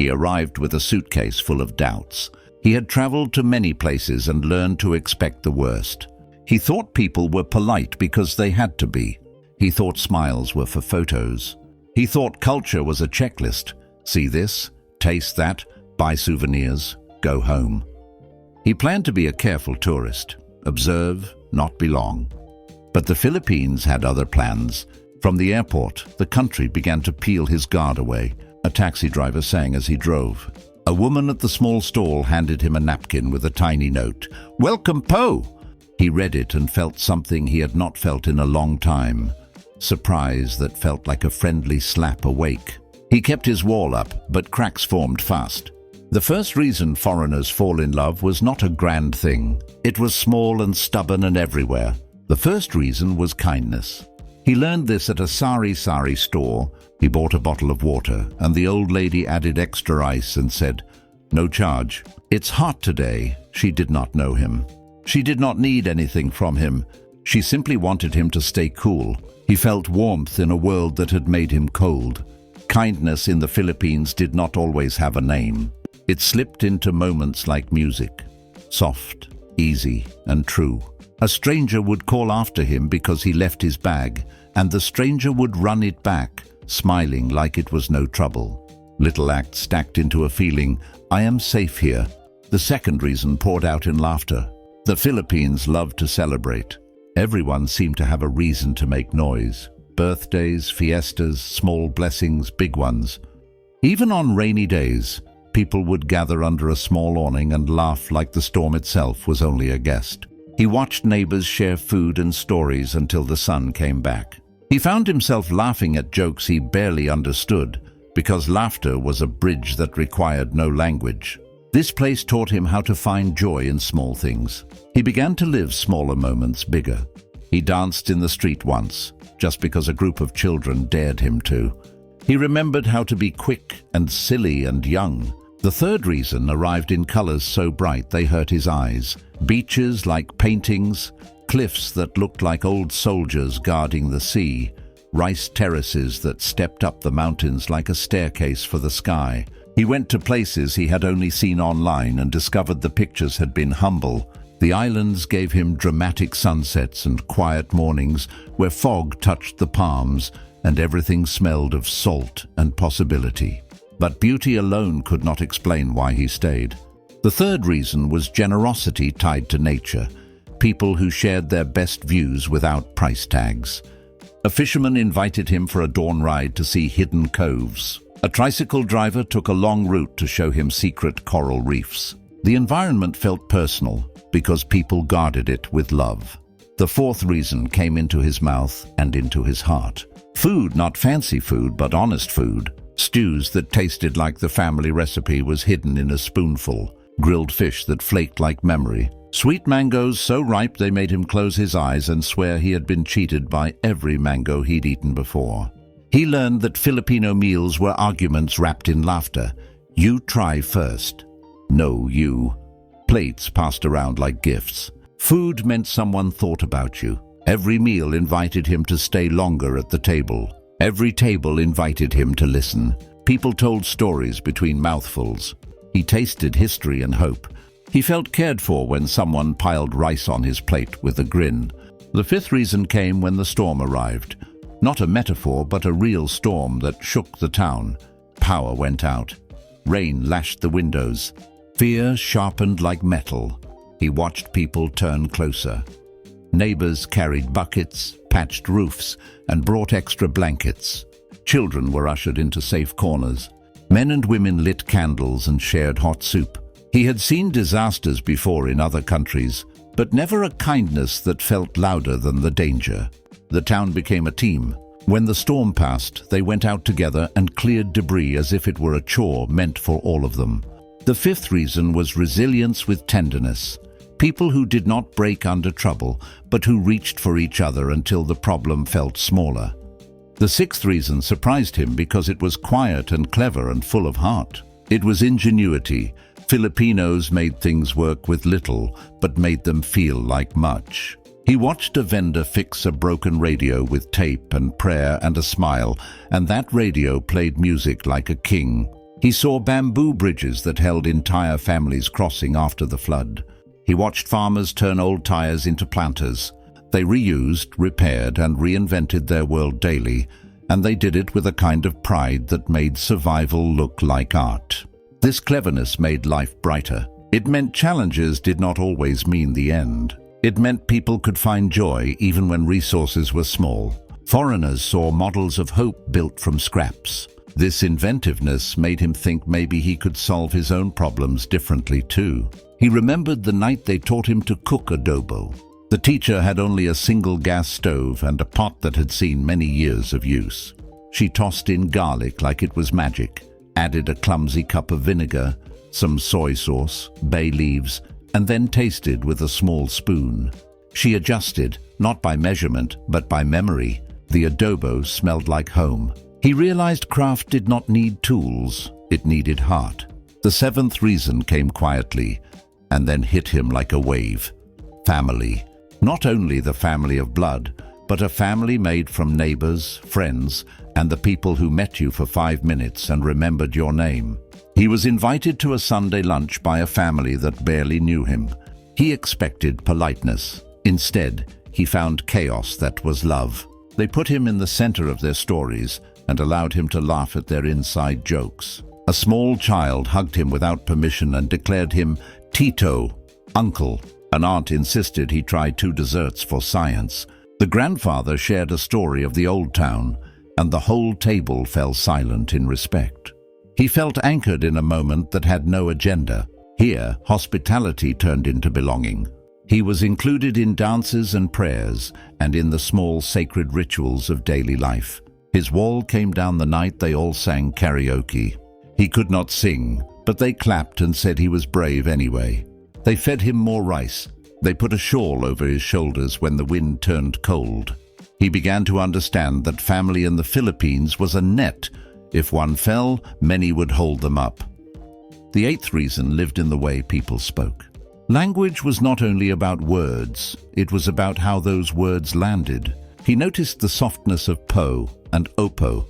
He arrived with a suitcase full of doubts. He had traveled to many places and learned to expect the worst. He thought people were polite because they had to be. He thought smiles were for photos. He thought culture was a checklist. See this, taste that, buy souvenirs, go home. He planned to be a careful tourist, observe, not belong. But the Philippines had other plans. From the airport, the country began to peel his guard away. A taxi driver sang as he drove. A woman at the small stall handed him a napkin with a tiny note. "Welcome, Po!" He read it and felt something he had not felt in a long time. Surprise that felt like a friendly slap awake. He kept his wall up, but cracks formed fast. The first reason foreigners fall in love was not a grand thing. It was small and stubborn and everywhere. The first reason was kindness. He learned this at a sari-sari store. He bought a bottle of water, and the old lady added extra ice and said, "No charge." "It's hot today." She did not know him. She did not need anything from him. She simply wanted him to stay cool. He felt warmth in a world that had made him cold. Kindness in the Philippines did not always have a name. It slipped into moments like music, soft, easy, and true. A stranger would call after him because he left his bag, and the stranger would run it back, smiling like it was no trouble. Little acts stacked into a feeling, "I am safe here." The second reason poured out in laughter. The Philippines loved to celebrate. Everyone seemed to have a reason to make noise. Birthdays, fiestas, small blessings, big ones. Even on rainy days, people would gather under a small awning and laugh like the storm itself was only a guest. He watched neighbors share food and stories until the sun came back. He found himself laughing at jokes he barely understood, because laughter was a bridge that required no language. This place taught him how to find joy in small things. He began to live smaller moments bigger. He danced in the street once, just because a group of children dared him to. He remembered how to be quick and silly and young. The third reason arrived in colors so bright they hurt his eyes. Beaches like paintings, cliffs that looked like old soldiers guarding the sea, rice terraces that stepped up the mountains like a staircase for the sky. He went to places he had only seen online and discovered the pictures had been humble. The islands gave him dramatic sunsets and quiet mornings where fog touched the palms and everything smelled of salt and possibility. But beauty alone could not explain why he stayed. The third reason was generosity tied to nature, people who shared their best views without price tags. A fisherman invited him for a dawn ride to see hidden coves. A tricycle driver took a long route to show him secret coral reefs. The environment felt personal because people guarded it with love. The fourth reason came into his mouth and into his heart. Food, not fancy food, but honest food. Stews that tasted like the family recipe was hidden in a spoonful. Grilled fish that flaked like memory. Sweet mangoes so ripe they made him close his eyes and swear he had been cheated by every mango he'd eaten before. He learned that Filipino meals were arguments wrapped in laughter. You try first. No, you. Plates passed around like gifts. Food meant someone thought about you. Every meal invited him to stay longer at the table. Every table invited him to listen. People told stories between mouthfuls. He tasted history and hope. He felt cared for when someone piled rice on his plate with a grin. The fifth reason came when the storm arrived. Not a metaphor, but a real storm that shook the town. Power went out. Rain lashed the windows. Fear sharpened like metal. He watched people turn closer. Neighbors carried buckets, patched roofs, and brought extra blankets. Children were ushered into safe corners. Men and women lit candles and shared hot soup. He had seen disasters before in other countries, but never a kindness that felt louder than the danger. The town became a team. When the storm passed, they went out together and cleared debris as if it were a chore meant for all of them. The fifth reason was resilience with tenderness. People who did not break under trouble, but who reached for each other until the problem felt smaller. The sixth reason surprised him because it was quiet and clever and full of heart. It was ingenuity. Filipinos made things work with little, but made them feel like much. He watched a vendor fix a broken radio with tape and prayer and a smile, and that radio played music like a king. He saw bamboo bridges that held entire families crossing after the flood. He watched farmers turn old tires into planters. They reused, repaired, and reinvented their world daily, and they did it with a kind of pride that made survival look like art. This cleverness made life brighter. It meant challenges did not always mean the end. It meant people could find joy even when resources were small. Foreigners saw models of hope built from scraps. This inventiveness made him think maybe he could solve his own problems differently too. He remembered the night they taught him to cook adobo. The teacher had only a single gas stove and a pot that had seen many years of use. She tossed in garlic like it was magic, added a clumsy cup of vinegar, some soy sauce, bay leaves, and then tasted with a small spoon. She adjusted, not by measurement, but by memory. The adobo smelled like home. He realized craft did not need tools, it needed heart. The seventh reason came quietly, and then hit him like a wave. Family. Not only the family of blood, but a family made from neighbors, friends, and the people who met you for 5 minutes and remembered your name. He was invited to a Sunday lunch by a family that barely knew him. He expected politeness. Instead, he found chaos that was love. They put him in the center of their stories and allowed him to laugh at their inside jokes. A small child hugged him without permission and declared him Tito, uncle. An aunt insisted he try 2 desserts for science. The grandfather shared a story of the old town, and the whole table fell silent in respect. He felt anchored in a moment that had no agenda. Here, hospitality turned into belonging. He was included in dances and prayers, and in the small sacred rituals of daily life. His wall came down the night they all sang karaoke. He could not sing, but they clapped and said he was brave anyway. They fed him more rice. They put a shawl over his shoulders when the wind turned cold. He began to understand that family in the Philippines was a net. If one fell, many would hold them up. The eighth reason lived in the way people spoke. Language was not only about words, it was about how those words landed. He noticed the softness of po and opo,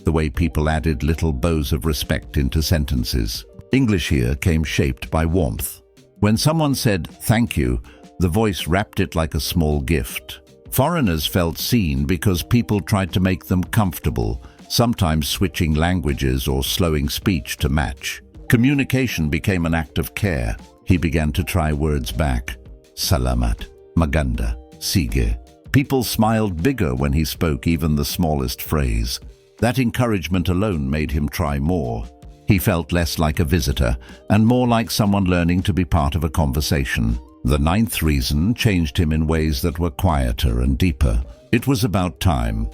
the way people added little bows of respect into sentences. English here came shaped by warmth. When someone said thank you, the voice wrapped it like a small gift. Foreigners felt seen because people tried to make them comfortable, sometimes switching languages or slowing speech to match. Communication became an act of care. He began to try words back. Salamat, maganda, sige. People smiled bigger when he spoke even the smallest phrase. That encouragement alone made him try more. He felt less like a visitor and more like someone learning to be part of a conversation. The ninth reason changed him in ways that were quieter and deeper. It was about time.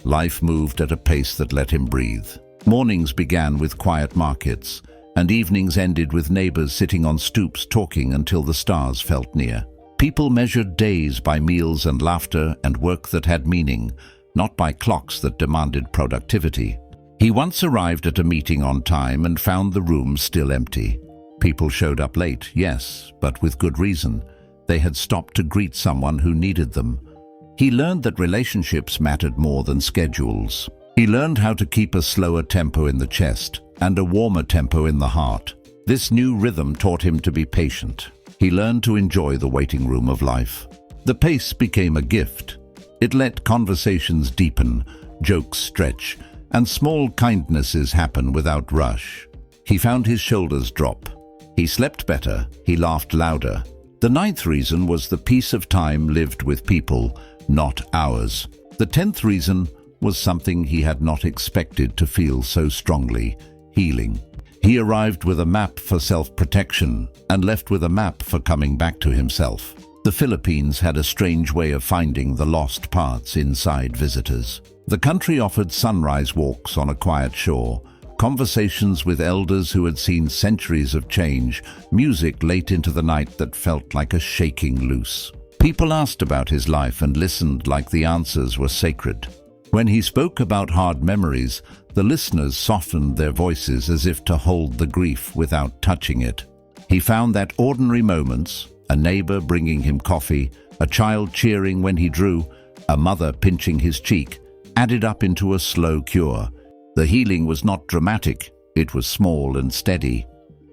Life moved at a pace that let him breathe. Mornings began with quiet markets, and evenings ended with neighbors sitting on stoops talking until the stars felt near. People measured days by meals and laughter and work that had meaning, not by clocks that demanded productivity. He once arrived at a meeting on time and found the room still empty. People showed up late, yes, but with good reason. They had stopped to greet someone who needed them. He learned that relationships mattered more than schedules. He learned how to keep a slower tempo in the chest and a warmer tempo in the heart. This new rhythm taught him to be patient. He learned to enjoy the waiting room of life. The pace became a gift. It let conversations deepen, jokes stretch, and small kindnesses happen without rush. He found his shoulders drop. He slept better. He laughed louder. The ninth reason was the peace of time lived with people, not hours. The 10th reason was something he had not expected to feel so strongly: healing. He arrived with a map for self-protection and left with a map for coming back to himself. The Philippines had a strange way of finding the lost parts inside visitors. The country offered sunrise walks on a quiet shore, conversations with elders who had seen centuries of change, music late into the night that felt like a shaking loose. People asked about his life and listened like the answers were sacred. When he spoke about hard memories, the listeners softened their voices as if to hold the grief without touching it. He found that ordinary moments, a neighbor bringing him coffee, a child cheering when he drew, a mother pinching his cheek, added up into a slow cure. The healing was not dramatic, It was small and steady.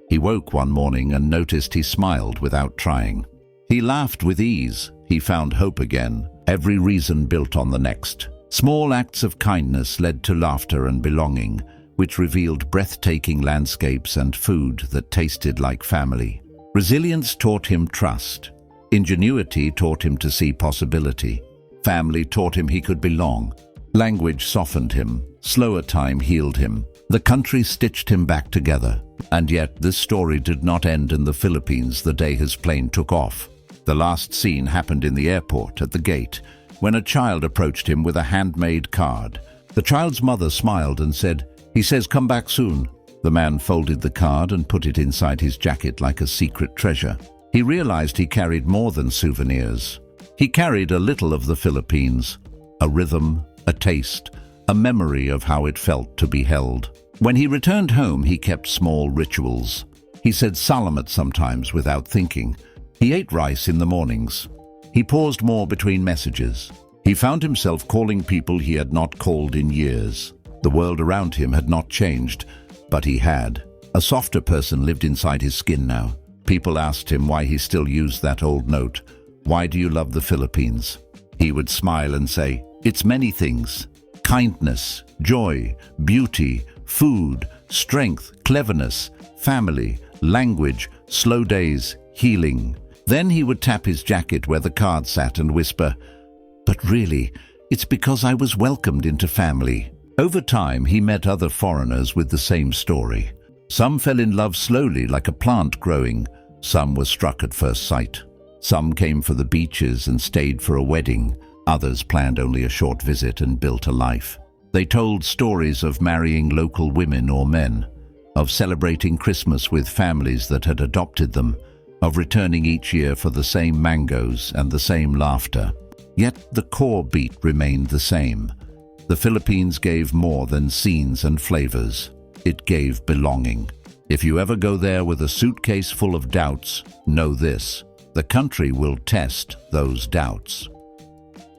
He woke one morning and noticed he smiled without trying. He laughed with ease. He found hope again. Every reason built on the next. Small acts of kindness led to laughter and belonging, which revealed breathtaking landscapes and food that tasted like family. Resilience taught him trust. Ingenuity taught him to see possibility. Family taught him he could belong. Language softened him. Slower time healed him. The country stitched him back together. And yet this story did not end in the Philippines the day his plane took off. The last scene happened in the airport at the gate, when a child approached him with a handmade card. The child's mother smiled and said, "He says come back soon." The man folded the card and put it inside his jacket like a secret treasure. He realized he carried more than souvenirs. He carried a little of the Philippines, a rhythm, a taste, a memory of how it felt to be held. When he returned home, he kept small rituals. He said salamat sometimes without thinking. He ate rice in the mornings. He paused more between messages. He found himself calling people he had not called in years. The world around him had not changed, but he had. A softer person lived inside his skin now. People asked him why he still used that old note. "Why do you love the Philippines?" He would smile and say, "It's many things. Kindness, joy, beauty, food, strength, cleverness, family, language, slow days, healing." Then he would tap his jacket where the card sat and whisper, "But really, it's because I was welcomed into family." Over time, he met other foreigners with the same story. Some fell in love slowly like a plant growing. Some were struck at first sight. Some came for the beaches and stayed for a wedding. Others planned only a short visit and built a life. They told stories of marrying local women or men, of celebrating Christmas with families that had adopted them, of returning each year for the same mangoes and the same laughter. Yet the core beat remained the same. The Philippines gave more than scenes and flavors. It gave belonging. If you ever go there with a suitcase full of doubts, know this: the country will test those doubts.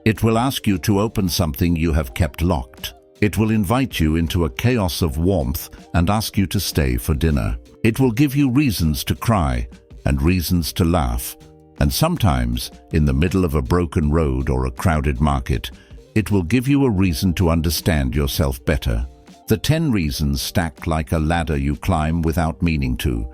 It will ask you to open something you have kept locked. It will invite you into a chaos of warmth and ask you to stay for dinner. It will give you reasons to cry and reasons to laugh. And sometimes, in the middle of a broken road or a crowded market, it will give you a reason to understand yourself better. The 10 reasons stack like a ladder you climb without meaning to.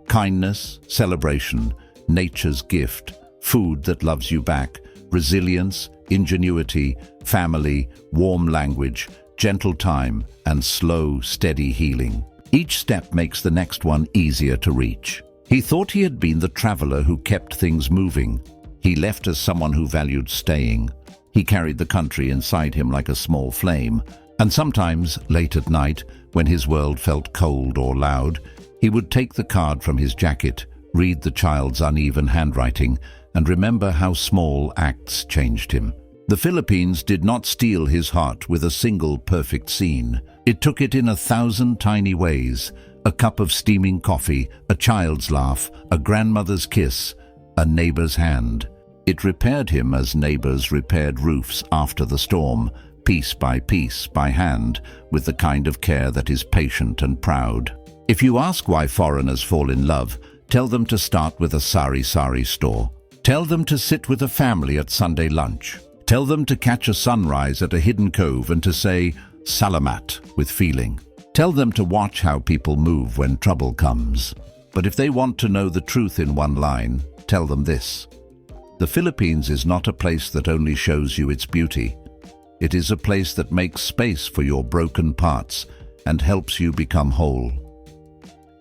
Kindness, celebration, nature's gift, food that loves you back, resilience, ingenuity, family, warm language, gentle time, and slow, steady healing. Each step makes the next one easier to reach. He thought he had been the traveler who kept things moving. He left as someone who valued staying. He carried the country inside him like a small flame. And sometimes, late at night, when his world felt cold or loud, he would take the card from his jacket, read the child's uneven handwriting, and remember how small acts changed him. The Philippines did not steal his heart with a single perfect scene. It took it in 1,000 tiny ways: a cup of steaming coffee, a child's laugh, a grandmother's kiss, a neighbor's hand. It repaired him as neighbors repaired roofs after the storm, piece, by hand, with the kind of care that is patient and proud. If you ask why foreigners fall in love, tell them to start with a sari-sari store. Tell them to sit with a family at Sunday lunch. Tell them to catch a sunrise at a hidden cove and to say salamat with feeling. Tell them to watch how people move when trouble comes. But if they want to know the truth in one line, tell them this: the Philippines is not a place that only shows you its beauty. It is a place that makes space for your broken parts and helps you become whole.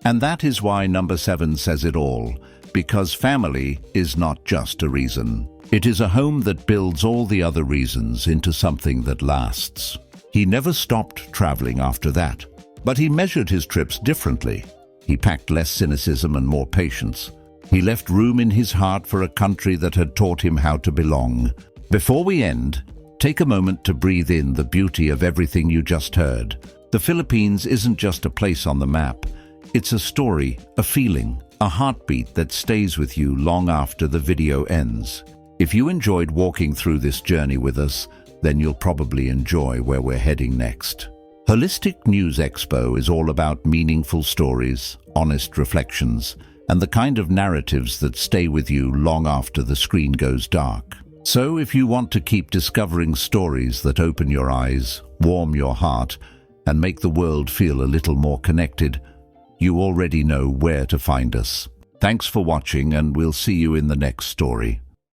And that is why number 7 says it all, because family is not just a reason. It is a home that builds all the other reasons into something that lasts. He never stopped traveling after that, but he measured his trips differently. He packed less cynicism and more patience. He left room in his heart for a country that had taught him how to belong. Before we end, take a moment to breathe in the beauty of everything you just heard. The Philippines isn't just a place on the map. It's a story, a feeling, a heartbeat that stays with you long after the video ends. If you enjoyed walking through this journey with us, then you'll probably enjoy where we're heading next. Holistic News Expo is all about meaningful stories, honest reflections, and the kind of narratives that stay with you long after the screen goes dark. So if you want to keep discovering stories that open your eyes, warm your heart, and make the world feel a little more connected, you already know where to find us. Thanks for watching, and we'll see you in the next story.